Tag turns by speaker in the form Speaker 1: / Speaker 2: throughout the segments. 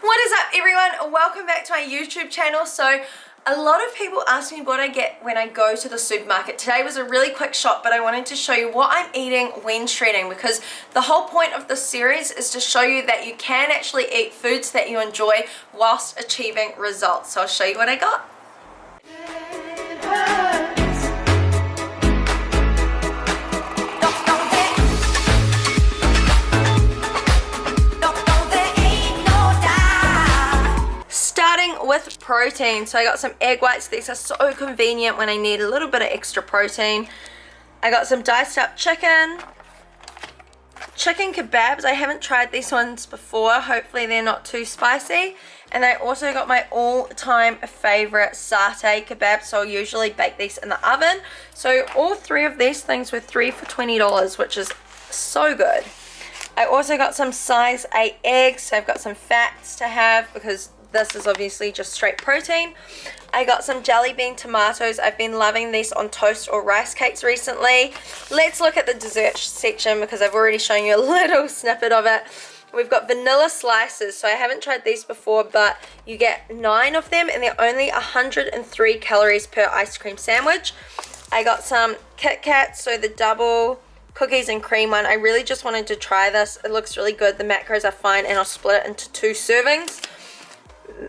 Speaker 1: What is up, everyone? Welcome back to my YouTube channel. So a lot of people ask me what I get when I go to the supermarket. Today was a really quick shop, but I wanted to show you what I'm eating when shredding, because the whole point of this series is to show you that you can actually eat foods that you enjoy whilst achieving results. So I'll show you what I got. Starting with protein, so I got some egg whites. These are so convenient when I need a little bit of extra protein. I got some diced up chicken kebabs. I haven't tried these ones before. Hopefully they're not too spicy. And I also got my all-time favorite satay kebabs, so I'll usually bake these in the oven. So all three of these things were 3 for $20, which is so good. I also got some size 8 eggs, so I've got some fats to have because this is obviously just straight protein. I got some jelly bean tomatoes. I've been loving these on toast or rice cakes recently. Let's look at the dessert section because I've already shown you a little snippet of it. We've got vanilla slices. So I haven't tried these before, but you get 9 of them and they're only 103 calories per ice cream sandwich. I got some Kit Kats, so the double cookies and cream one. I really just wanted to try this. It looks really good. The macros are fine, and I'll split it into 2 servings.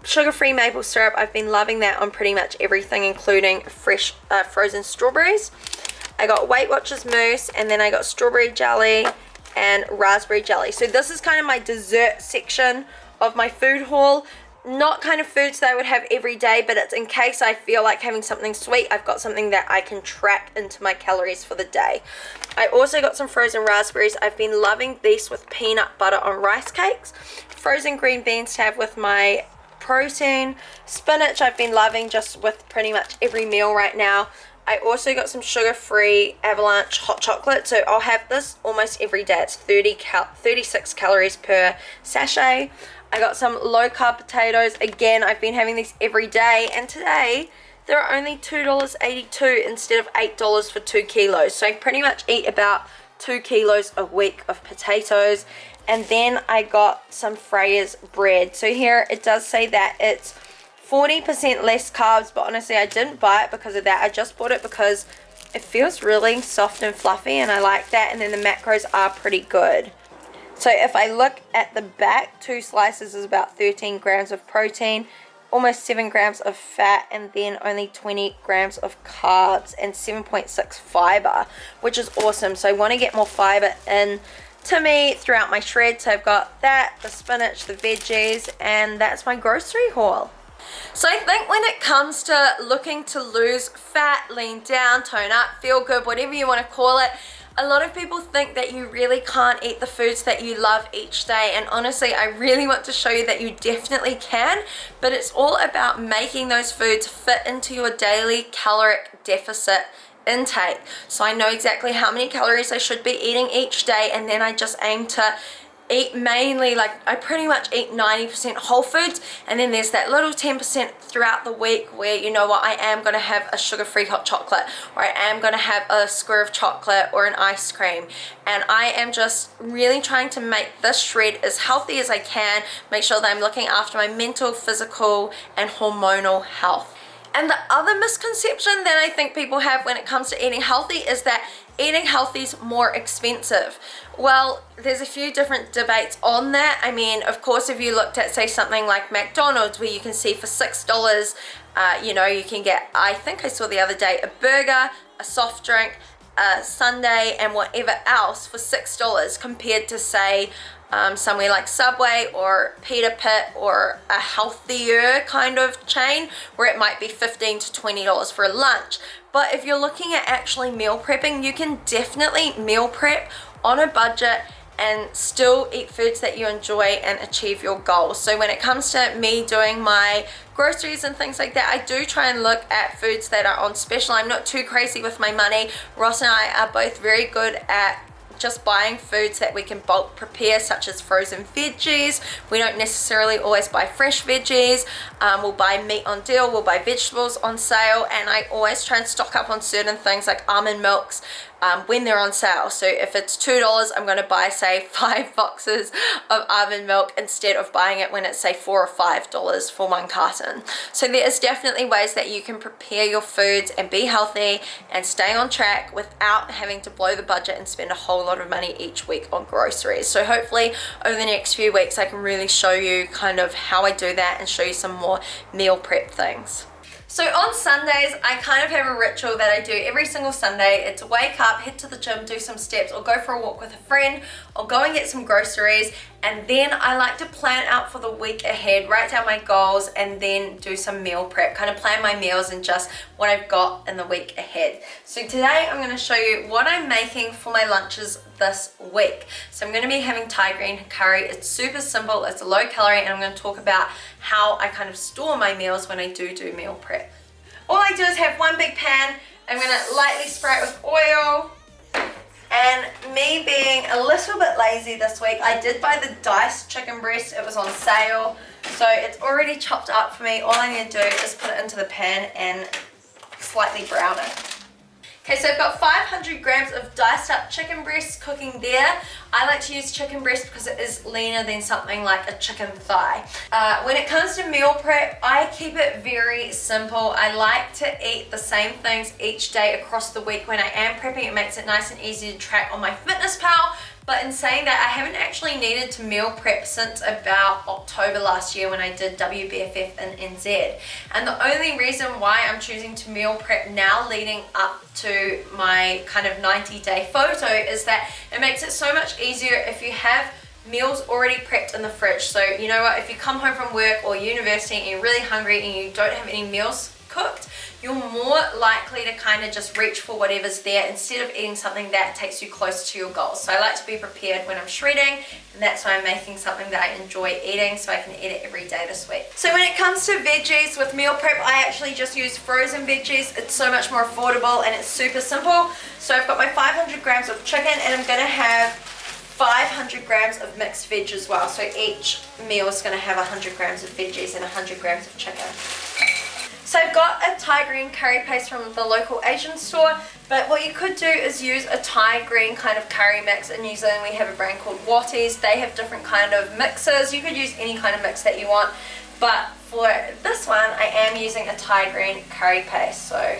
Speaker 1: Sugar-free maple syrup. I've been loving that on pretty much everything, including fresh frozen strawberries. I got Weight Watchers mousse, and then I got strawberry jelly and raspberry jelly. So this is kind of my dessert section of my food haul. Not kind of foods that I would have every day, but it's in case I feel like having something sweet, I've got something that I can track into my calories for the day. I also got some frozen raspberries. I've been loving these with peanut butter on rice cakes. Frozen green beans to have with my protein. Spinach I've been loving just with pretty much every meal right now. I also got some sugar-free Avalanche hot chocolate, so I'll have this almost every day. It's 36 calories per sachet. I got some low-carb potatoes. Again, I've been having these every day, and today they're only $2.82 instead of $8 for 2 kilos. So I pretty much eat about 2 kilos a week of potatoes. And then I got some Freya's bread. So here it does say that it's 40% less carbs, but honestly I didn't buy it because of that. I just bought it because it feels really soft and fluffy and I like that, and then the macros are pretty good. So if I look at the back, 2 slices is about 13 grams of protein, almost 7 grams of fat, and then only 20 grams of carbs and 7.6 fiber, which is awesome. So I want to get more fiber in to me throughout my shred. So I've got that, the spinach, the veggies, and that's my grocery haul. So I think when it comes to looking to lose fat, lean down, tone up, feel good, whatever you want to call it, a lot of people think that you really can't eat the foods that you love each day, and honestly I really want to show you that you definitely can, but it's all about making those foods fit into your daily caloric deficit intake. So I know exactly how many calories I should be eating each day, and then I just aim to eat mainly, like I pretty much eat 90% whole foods, and then there's that little 10% throughout the week where, you know what, I am going to have a sugar-free hot chocolate, or I am going to have a square of chocolate or an ice cream, and I am just really trying to make this shred as healthy as I can, make sure that I'm looking after my mental, physical and hormonal health. And the other misconception that I think people have when it comes to eating healthy is that eating healthy is more expensive. Well, there's a few different debates on that. I mean, of course, if you looked at, say, something like McDonald's, where you can see for $6, you know, you can get, I think I saw the other day, a burger, a soft drink, a sundae, and whatever else for $6, compared to, say, somewhere like Subway or Pita Pit or a healthier kind of chain where it might be $15 to $20 for a lunch. But if you're looking at actually meal prepping, you can definitely meal prep on a budget and still eat foods that you enjoy and achieve your goals. So when it comes to me doing my groceries and things like that, I do try and look at foods that are on special. I'm not too crazy with my money. Ross and I are both very good at just buying foods that we can bulk prepare, such as frozen veggies. We don't necessarily always buy fresh veggies. We'll buy meat on deal, we'll buy vegetables on sale, and I always try and stock up on certain things like almond milks, when they're on sale. So if it's $2, I'm going to buy, say, 5 boxes of almond milk instead of buying it when it's, say, $4 or $5 for 1 carton. So there is definitely ways that you can prepare your foods and be healthy and stay on track without having to blow the budget and spend a whole lot of money each week on groceries. So hopefully over the next few weeks I can really show you kind of how I do that and show you some more meal prep things. So on Sundays, I kind of have a ritual that I do every single Sunday. It's wake up, head to the gym, do some steps, or go for a walk with a friend, or go and get some groceries, and then I like to plan out for the week ahead, write down my goals, and then do some meal prep, kind of plan my meals and just what I've got in the week ahead. So today I'm going to show you what I'm making for my lunches this week. So I'm going to be having Thai green curry. It's super simple, it's low calorie, and I'm going to talk about how I kind of store my meals when I do meal prep. All I do is have one big pan. I'm going to lightly spray it with oil. And me being a little bit lazy this week, I did buy the diced chicken breast. It was on sale. So it's already chopped up for me. All I need to do is put it into the pan and slightly brown it. Okay, so I've got 500 grams of diced up chicken breast cooking there. I like to use chicken breast because it is leaner than something like a chicken thigh. When it comes to meal prep, I keep it very simple. I like to eat the same things each day across the week. When I am prepping, it makes it nice and easy to track on my FitnessPal. But in saying that, I haven't actually needed to meal prep since about October last year when I did WBFF in NZ. And the only reason why I'm choosing to meal prep now leading up to my kind of 90-day photo is that it makes it so much easier if you have meals already prepped in the fridge. So you know what, if you come home from work or university and you're really hungry and you don't have any meals cooked, you're more likely to kind of just reach for whatever's there instead of eating something that takes you closer to your goals. So I like to be prepared when I'm shredding, and that's why I'm making something that I enjoy eating so I can eat it every day this week. So when it comes to veggies with meal prep, I actually just use frozen veggies. It's so much more affordable and it's super simple. So I've got my 500 grams of chicken, and I'm gonna have 500 grams of mixed veg as well. So each meal is gonna have 100 grams of veggies and 100 grams of chicken. So I've got a Thai green curry paste from the local Asian store, but what you could do is use a Thai green kind of curry mix. In New Zealand we have a brand called Watties. They have different kind of mixes. You could use any kind of mix that you want, but for this one I am using a Thai green curry paste. So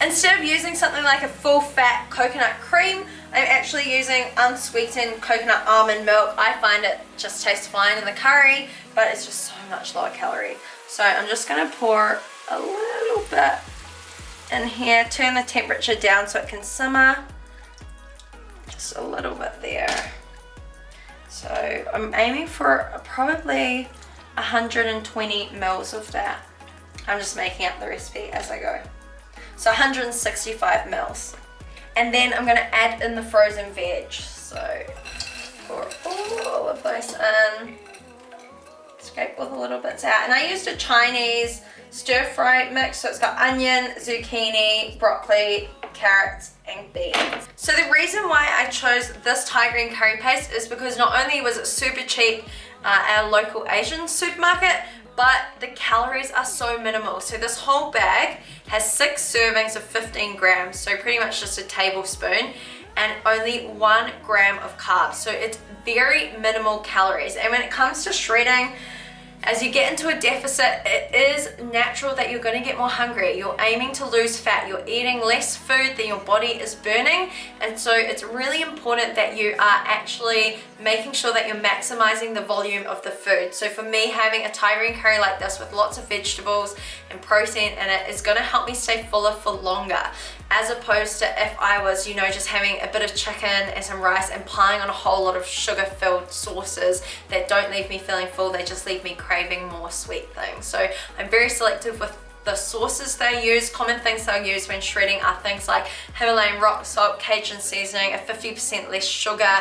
Speaker 1: instead of using something like a full fat coconut cream, I'm actually using unsweetened coconut almond milk. I find it just tastes fine in the curry, but it's just so much lower calorie. So I'm just going to pour a little bit in here, turn the temperature down so it can simmer, just a little bit there. So I'm aiming for probably 120 mils of that. I'm just making up the recipe as I go. So 165 mils. And then I'm going to add in the frozen veg. So pour all of this in, scrape all the little bits out. And I used a Chinese stir-fry mix, so it's got onion, zucchini, broccoli, carrots, and beans. So the reason why I chose this Thai green curry paste is because not only was it super cheap at a local Asian supermarket, but the calories are so minimal. So this whole bag has 6 servings of 15 grams, so pretty much just a tablespoon, and only 1 gram of carbs. So it's very minimal calories. And when it comes to shredding, as you get into a deficit, it is natural that you're going to get more hungry. You're aiming to lose fat. You're eating less food than your body is burning. And so it's really important that you are actually making sure that you're maximizing the volume of the food. So for me, having a Thai green curry like this with lots of vegetables and protein in it is going to help me stay fuller for longer, as opposed to if I was, just having a bit of chicken and some rice and piling on a whole lot of sugar-filled sauces that don't leave me feeling full. They just leave me craving more sweet things. So I'm very selective with the sauces they use. Common things they'll use when shredding are things like Himalayan rock salt, Cajun seasoning, a 50% less sugar,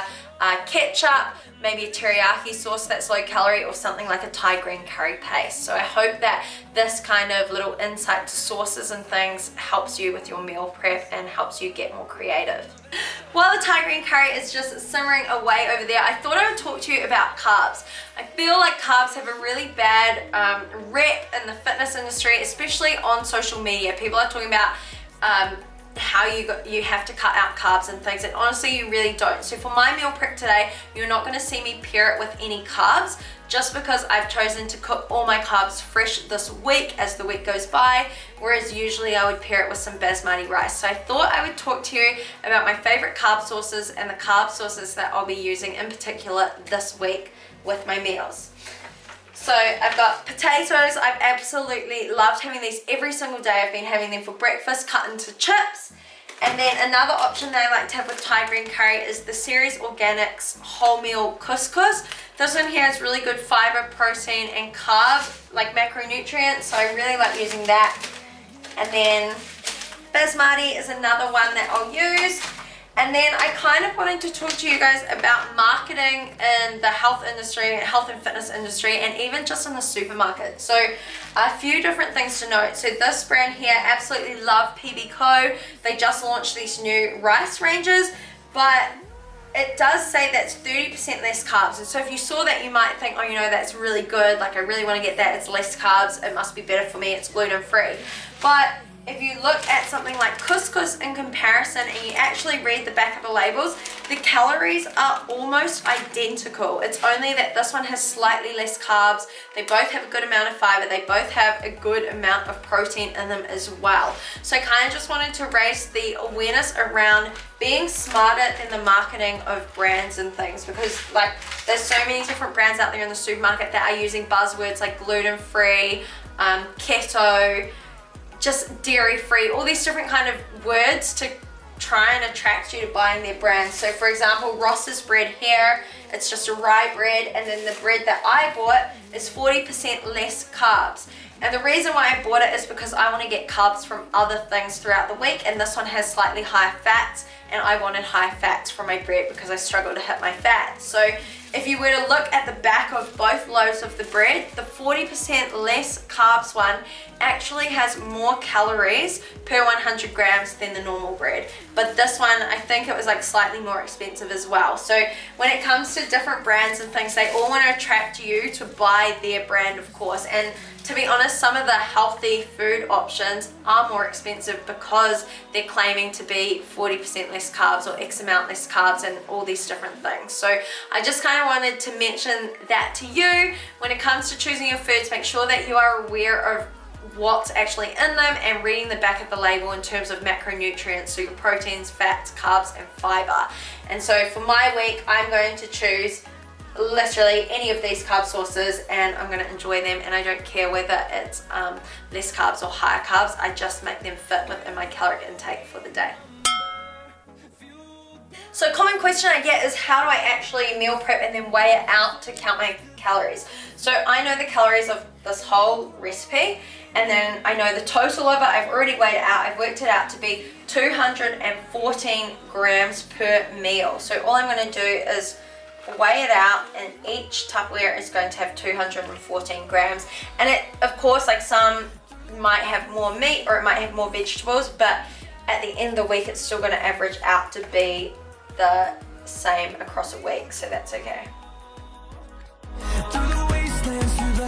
Speaker 1: ketchup, maybe a teriyaki sauce that's low calorie, or something like a Thai green curry paste. So I hope that this kind of little insight to sauces and things helps you with your meal prep and helps you get more creative. While the Thai green curry is just simmering away over there, I thought I would talk to you about carbs. I feel like carbs have a really bad rep in the fitness industry, especially on social media. People are talking about how you have to cut out carbs and things, and honestly you really don't. So for my meal prep today, you're not going to see me pair it with any carbs, just because I've chosen to cook all my carbs fresh this week as the week goes by, whereas usually I would pair it with some basmati rice. So I thought I would talk to you about my favorite carb sources and the carb sources that I'll be using in particular this week with my meals. So I've got potatoes. I've absolutely loved having these every single day. I've been having them for breakfast, cut into chips. And then another option that I like to have with Thai green curry is the Ceres Organics wholemeal couscous. This one here has really good fiber, protein, and carb, like macronutrients. So I really like using that. And then basmati is another one that I'll use. And then I kind of wanted to talk to you guys about marketing in the health industry, health and fitness industry, and even just in the supermarket. So a few different things to note. So this brand here, absolutely love PB Co. They just launched these new rice ranges, but it does say that's 30% less carbs. And so if you saw that, you might think, oh, you know, that's really good. Like, I really want to get that. It's less carbs. It must be better for me. It's gluten-free. But if you look at something like couscous in comparison and you actually read the back of the labels, the calories are almost identical. It's only that this one has slightly less carbs. They both have a good amount of fiber. They both have a good amount of protein in them as well. So I kind of just wanted to raise the awareness around being smarter in the marketing of brands and things, because like there's so many different brands out there in the supermarket that are using buzzwords like gluten-free, keto, just dairy-free, all these different kind of words to try and attract you to buying their brand. So for example, Ross's bread here, it's just a rye bread, and then the bread that I bought is 40% less carbs. And the reason why I bought it is because I want to get carbs from other things throughout the week, and this one has slightly higher fats, and I wanted high fats for my bread because I struggle to hit my fats. So if you were to look at the back of both loaves of the bread, the 40% less carbs one actually has more calories per 100 grams than the normal bread. But this one, I think it was like slightly more expensive as well. So when it comes to different brands and things, they all want to attract you to buy their brand, of course. And to be honest, some of the healthy food options are more expensive because they're claiming to be 40% less carbs or X amount less carbs and all these different things. So I just kind of wanted to mention that to you. When it comes to choosing your foods, make sure that you are aware of what's actually in them and reading the back of the label in terms of macronutrients, so your proteins, fats, carbs, and fiber. And so for my week, I'm going to choose literally any of these carb sources, and I'm going to enjoy them, and I don't care whether it's less carbs or higher carbs. I just make them fit within my caloric intake for the day. So a common question I get is, how do I actually meal prep and then weigh it out to count my calories? So I know the calories of this whole recipe, and then I know the total of it. I've already weighed it out. I've worked it out to be 214 grams per meal. So all I'm going to do is weigh it out, and each Tupperware is going to have 214 grams. And it, of course, like some might have more meat or it might have more vegetables, but at the end of the week, it's still going to average out to be the same across a week, so that's okay. Through the wastelands, through the